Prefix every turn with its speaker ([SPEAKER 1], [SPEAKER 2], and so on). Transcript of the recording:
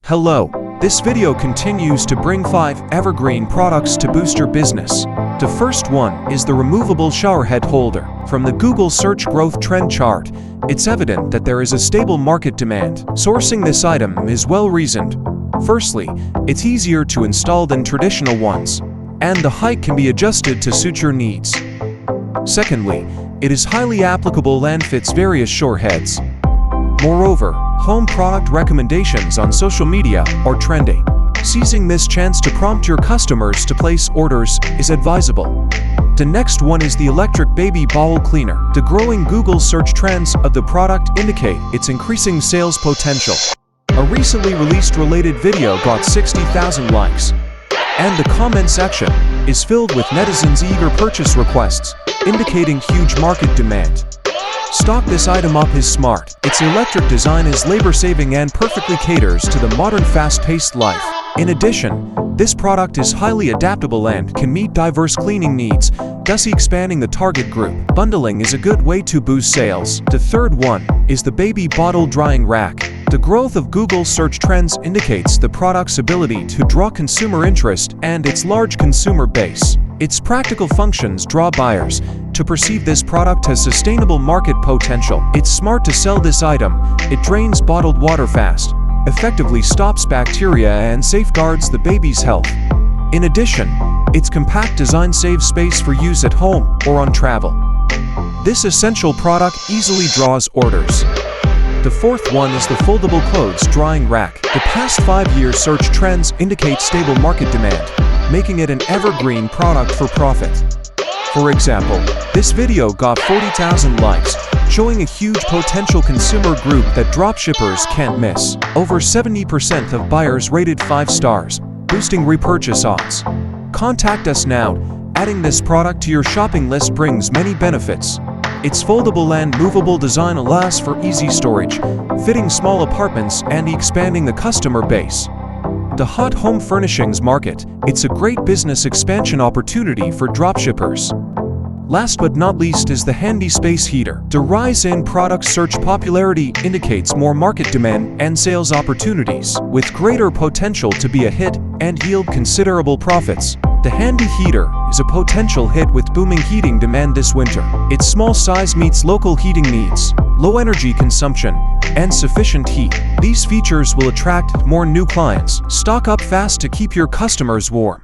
[SPEAKER 1] Hello, this video continues to bring 5 evergreen products to boost your business. The first one is the removable showerhead holder. From the Google search growth trend chart, it's evident that there is a stable market demand. Sourcing this item is well reasoned. Firstly, it's easier to install than traditional ones, and the height can be adjusted to suit your needs. Secondly, it is highly applicable and fits various showerheads. Moreover, home product recommendations on social media are trending. Seizing this chance to prompt your customers to place orders is advisable. The next one is the electric baby bottle cleaner. The growing Google search trends of the product indicate its increasing sales potential. A recently released related video got 60,000 likes, and the comment section is filled with netizens' eager purchase requests, indicating huge market demand. Stock this item up is smart. Its electric design is labor-saving and perfectly caters to the modern fast-paced life. In addition, this product is highly adaptable and can meet diverse cleaning needs, thus expanding the target group. Bundling is a good way to boost sales. The third one is the baby bottle drying rack. The growth of Google search trends indicates the product's ability to draw consumer interest and its large consumer base. Its practical functions draw buyers to perceive this product has sustainable market potential. It's smart to sell this item. It drains bottled water fast, effectively stops bacteria and safeguards the baby's health. In addition, its compact design saves space for use at home or on travel. This essential product easily draws orders. The fourth one is the foldable clothes drying rack. The past 5 years search trends indicate stable market demand, making it an evergreen product for profit. For example, this video got 40,000 likes, showing a huge potential consumer group that dropshippers can't miss. Over 70% of buyers rated 5 stars, boosting repurchase odds. Contact us now. Adding this product to your shopping list brings many benefits. Its foldable and movable design allows for easy storage, fitting small apartments and expanding the customer base. The hot home furnishings market, it's a great business expansion opportunity for dropshippers. Last but not least is the handy space heater. The rise in product search popularity indicates more market demand and sales opportunities, with greater potential to be a hit and yield considerable profits. The handy heater is a potential hit with booming heating demand this winter. Its small size meets local heating needs, low energy consumption, and sufficient heat. These features will attract more new clients. Stock up fast to keep your customers warm.